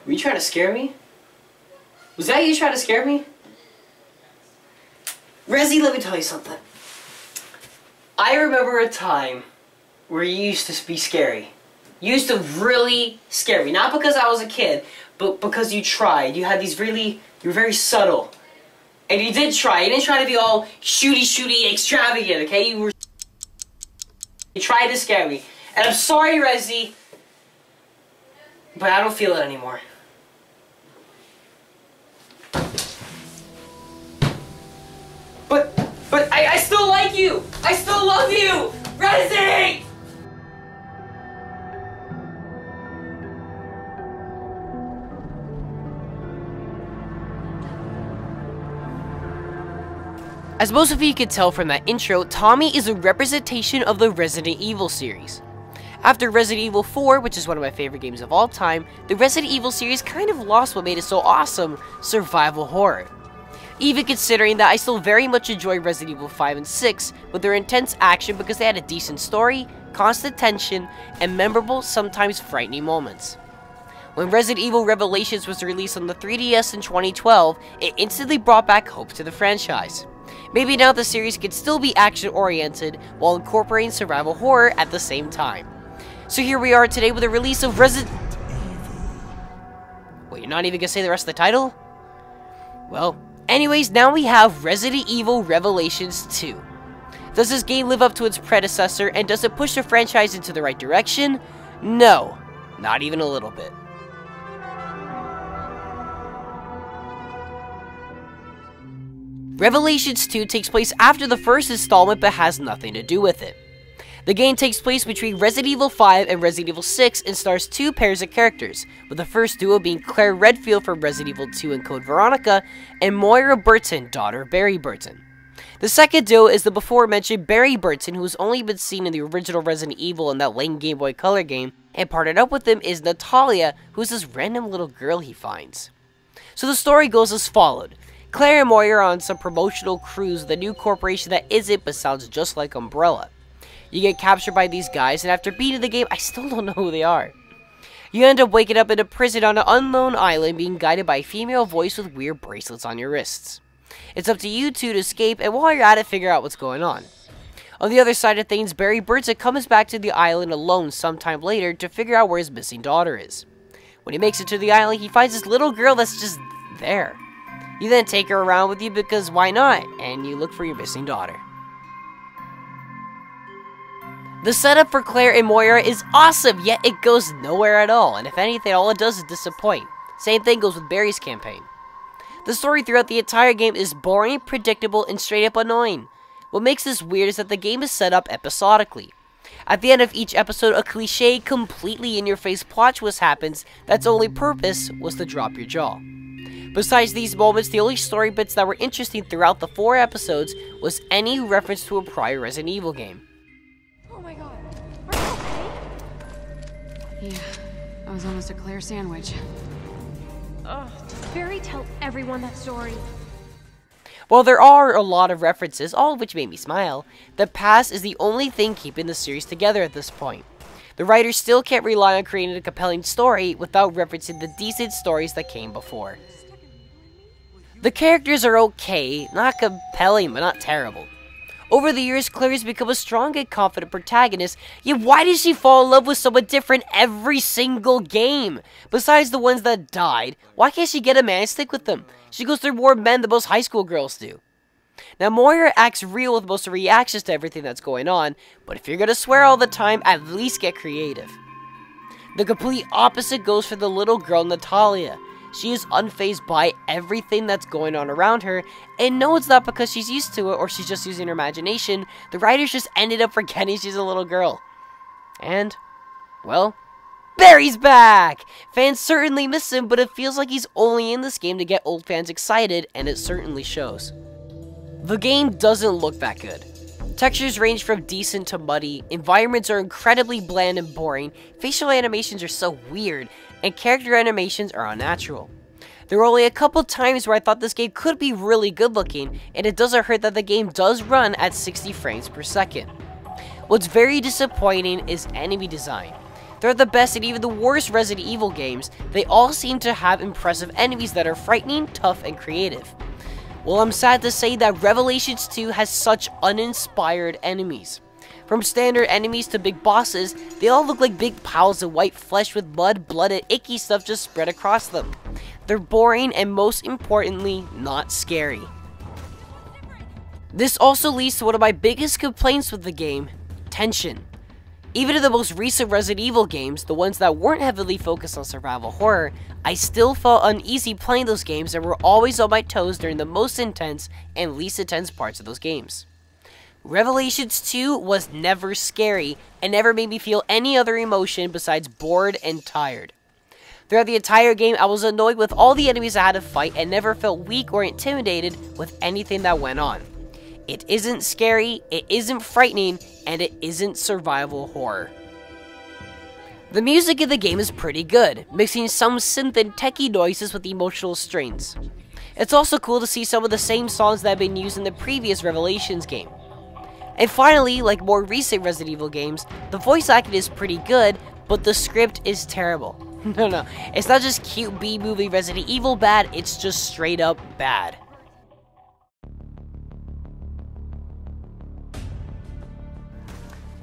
Were you trying to scare me? Was that you trying to scare me? Resi, let me tell you something. I remember a time where you used to be scary. You used to really scare me. Not because I was a kid, but because you tried. You had these you were very subtle. And you did try. You didn't try to be all shooty extravagant, okay? You tried to scare me. And I'm sorry, Resi, but I don't feel it anymore. But I still like you! I still love you! Resi! As most of you could tell from that intro, Tommy is a representation of the Resident Evil series. After Resident Evil 4, which is one of my favorite games of all time, the Resident Evil series kind of lost what made it so awesome, survival horror. Even considering that I still very much enjoy Resident Evil 5 and 6 with their intense action because they had a decent story, constant tension, and memorable, sometimes frightening moments. When Resident Evil Revelations was released on the 3DS in 2012, it instantly brought back hope to the franchise. Maybe now the series could still be action-oriented while incorporating survival horror at the same time. So here we are today with the release of Resident Evil. Wait, you're not even gonna say the rest of the title? Well, anyways, now we have Resident Evil Revelations 2. Does this game live up to its predecessor, and does it push the franchise into the right direction? No, not even a little bit. Revelations 2 takes place after the first installment but has nothing to do with it. The game takes place between Resident Evil 5 and Resident Evil 6 and stars two pairs of characters, with the first duo being Claire Redfield from Resident Evil 2 and Code Veronica, and Moira Burton, daughter of Barry Burton. The second duo is the before-mentioned Barry Burton, who has only been seen in the original Resident Evil and that lame Game Boy Color game, and partnered up with him is Natalia, who's this random little girl he finds. So the story goes as followed. Claire and Moira are on some promotional cruise with a new corporation that isn't but sounds just like Umbrella. You get captured by these guys, and after beating the game, I still don't know who they are. You end up waking up in a prison on an unknown island being guided by a female voice with weird bracelets on your wrists. It's up to you two to escape, and while you're at it, figure out what's going on. On the other side of things, Barry Burton comes back to the island alone sometime later to figure out where his missing daughter is. When he makes it to the island, he finds this little girl that's just there. You then take her around with you because why not, and you look for your missing daughter. The setup for Claire and Moira is awesome, yet it goes nowhere at all, and if anything, all it does is disappoint. Same thing goes with Barry's campaign. The story throughout the entire game is boring, predictable, and straight up annoying. What makes this weird is that the game is set up episodically. At the end of each episode, a cliche, completely in-your-face plot twist happens that's only purpose was to drop your jaw. Besides these moments, the only story bits that were interesting throughout the 4 episodes was any reference to a prior Resident Evil game. Oh my god, are you okay? Yeah, I was almost a Claire sandwich. Ugh, did Barry tell everyone that story? While there are a lot of references, all of which made me smile, the past is the only thing keeping the series together at this point. The writers still can't rely on creating a compelling story without referencing the decent stories that came before. The characters are okay, not compelling, but not terrible. Over the years, Claire has become a strong and confident protagonist, yet why does she fall in love with someone different every single game? Besides the ones that died, why can't she get a man and stick with them? She goes through more men than most high school girls do. Now, Moira acts real with most of her reactions to everything that's going on, but if you're gonna swear all the time, at least get creative. The complete opposite goes for the little girl Natalia. She is unfazed by everything that's going on around her, and no, it's not because she's used to it or she's just using her imagination. The writers just ended up forgetting she's a little girl. And, well, Barry's back! Fans certainly miss him, but it feels like he's only in this game to get old fans excited, and it certainly shows. The game doesn't look that good. Textures range from decent to muddy, environments are incredibly bland and boring, facial animations are so weird, and character animations are unnatural. There were only a couple times where I thought this game could be really good looking, and it doesn't hurt that the game does run at 60 frames per second. What's very disappointing is enemy design. Throughout the best and even the worst Resident Evil games, they all seem to have impressive enemies that are frightening, tough, and creative. Well, I'm sad to say that Revelations 2 has such uninspired enemies. From standard enemies to big bosses, they all look like big piles of white flesh with mud, blood, and icky stuff just spread across them. They're boring and, most importantly, not scary. This also leads to one of my biggest complaints with the game: tension. Even in the most recent Resident Evil games, the ones that weren't heavily focused on survival horror, I still felt uneasy playing those games and were always on my toes during the most intense and least intense parts of those games. Revelations 2 was never scary and never made me feel any other emotion besides bored and tired. Throughout the entire game, I was annoyed with all the enemies I had to fight and never felt weak or intimidated with anything that went on. It isn't scary, it isn't frightening, and it isn't survival horror. The music in the game is pretty good, mixing some synth and techie noises with emotional strains. It's also cool to see some of the same songs that have been used in the previous Revelations game. And finally, like more recent Resident Evil games, the voice acting is pretty good, but the script is terrible. No, it's not just cute B-movie Resident Evil bad, it's just straight up bad.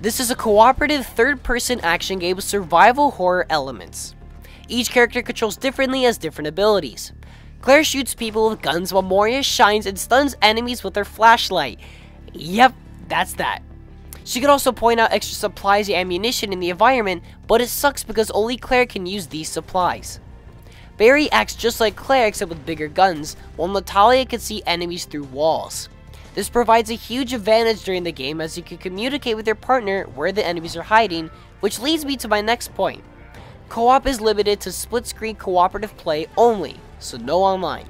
This is a cooperative third-person action game with survival horror elements. Each character controls differently, has different abilities. Claire shoots people with guns while Moria shines and stuns enemies with her flashlight. Yep, that's that. She can also point out extra supplies and ammunition in the environment, but it sucks because only Claire can use these supplies. Barry acts just like Claire except with bigger guns, while Natalia can see enemies through walls. This provides a huge advantage during the game as you can communicate with your partner where the enemies are hiding, which leads me to my next point. Co-op is limited to split-screen cooperative play only, so no online.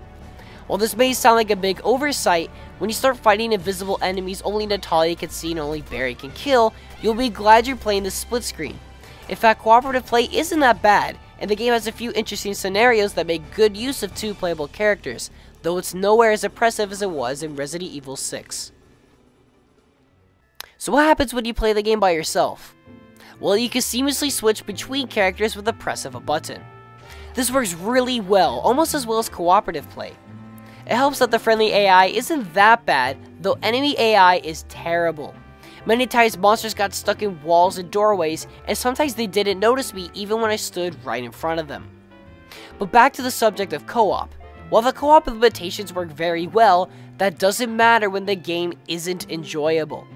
While this may sound like a big oversight, when you start fighting invisible enemies only Natalia can see and only Barry can kill, you'll be glad you're playing this split screen. In fact, cooperative play isn't that bad, and the game has a few interesting scenarios that make good use of two playable characters, though it's nowhere as impressive as it was in Resident Evil 6. So what happens when you play the game by yourself? Well, you can seamlessly switch between characters with the press of a button. This works really well, almost as well as cooperative play. It helps that the friendly AI isn't that bad, though enemy AI is terrible. Many times monsters got stuck in walls and doorways, and sometimes they didn't notice me even when I stood right in front of them. But back to the subject of co-op. While the co-op limitations work very well, that doesn't matter when the game isn't enjoyable.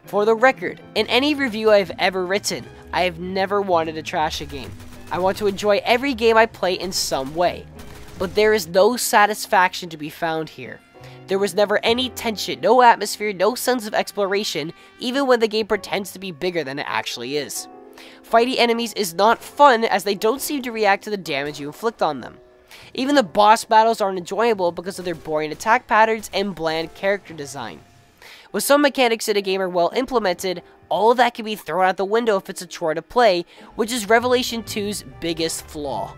For the record, in any review I've ever written, I have never wanted to trash a game. I want to enjoy every game I play in some way. But there is no satisfaction to be found here. There was never any tension, no atmosphere, no sense of exploration, even when the game pretends to be bigger than it actually is. Fighting enemies is not fun as they don't seem to react to the damage you inflict on them. Even the boss battles aren't enjoyable because of their boring attack patterns and bland character design. With some mechanics in a game are well implemented, all of that can be thrown out the window if it's a chore to play, which is Revelation 2's biggest flaw.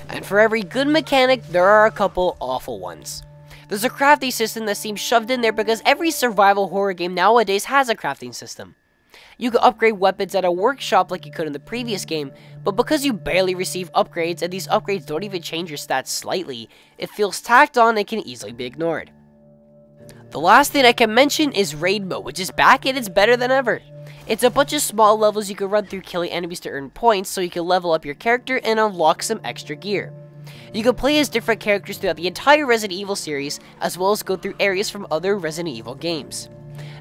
And for every good mechanic, there are a couple awful ones. There's a crafting system that seems shoved in there because every survival horror game nowadays has a crafting system. You can upgrade weapons at a workshop like you could in the previous game, but because you barely receive upgrades and these upgrades don't even change your stats slightly, it feels tacked on and can easily be ignored. The last thing I can mention is raid mode, which is back and it's better than ever. It's a bunch of small levels you can run through killing enemies to earn points so you can level up your character and unlock some extra gear. You can play as different characters throughout the entire Resident Evil series, as well as go through areas from other Resident Evil games.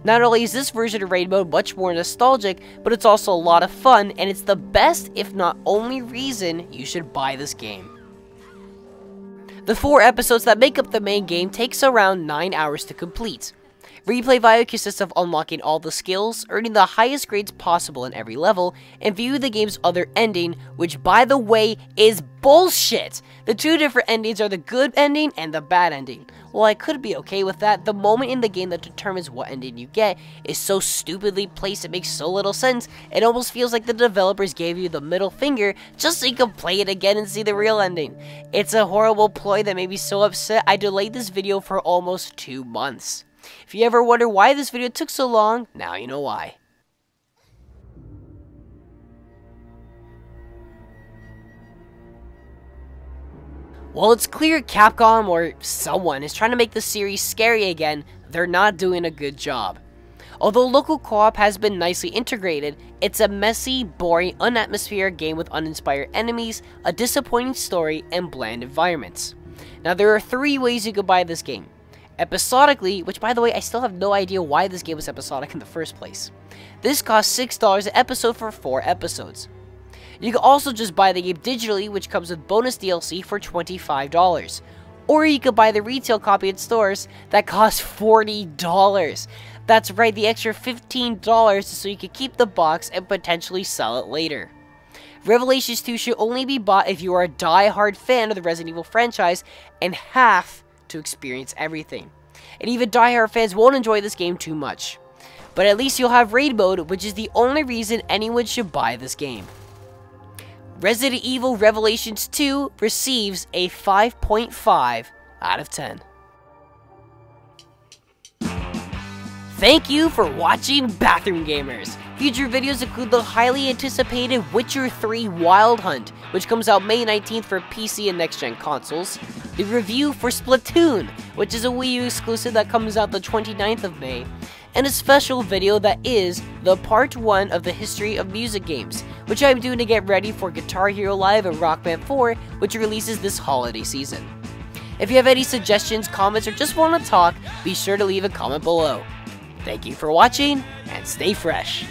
Not only is this version of raid mode much more nostalgic, but it's also a lot of fun, and it's the best, if not only reason, you should buy this game. The 4 episodes that make up the main game takes around 9 hours to complete. Replay value consists of unlocking all the skills, earning the highest grades possible in every level, and viewing the game's other ending, which by the way is bullshit! The 2 different endings are the good ending and the bad ending. While I could be okay with that, the moment in the game that determines what ending you get is so stupidly placed it makes so little sense, it almost feels like the developers gave you the middle finger just so you can play it again and see the real ending. It's a horrible ploy that made me so upset I delayed this video for almost 2 months. If you ever wonder why this video took so long, now you know why. While it's clear Capcom or someone is trying to make the series scary again, they're not doing a good job. Although local co-op has been nicely integrated, it's a messy, boring, unatmospheric game with uninspired enemies, a disappointing story, and bland environments. Now there are 3 ways you could buy this game. Episodically, which by the way I still have no idea why this game was episodic in the first place. This costs $6 an episode for 4 episodes. You can also just buy the game digitally, which comes with bonus DLC for $25. Or you could buy the retail copy in stores that costs $40. That's right, the extra $15 so you can keep the box and potentially sell it later. Revelations 2 should only be bought if you are a die-hard fan of the Resident Evil franchise and have to experience everything. And even die-hard fans won't enjoy this game too much. But at least you'll have raid mode, which is the only reason anyone should buy this game. Resident Evil Revelations 2 receives a 5.5 out of 10. Thank you for watching Bathroom Gamers. Future videos include the highly anticipated Witcher 3 Wild Hunt, which comes out May 19th for PC and next-gen consoles, the review for Splatoon, which is a Wii U exclusive that comes out the 29th of May, and a special video that is the part 1 of the history of music games, which I'm doing to get ready for Guitar Hero Live and Rock Band 4, which releases this holiday season. If you have any suggestions, comments, or just want to talk, be sure to leave a comment below. Thank you for watching, and stay fresh.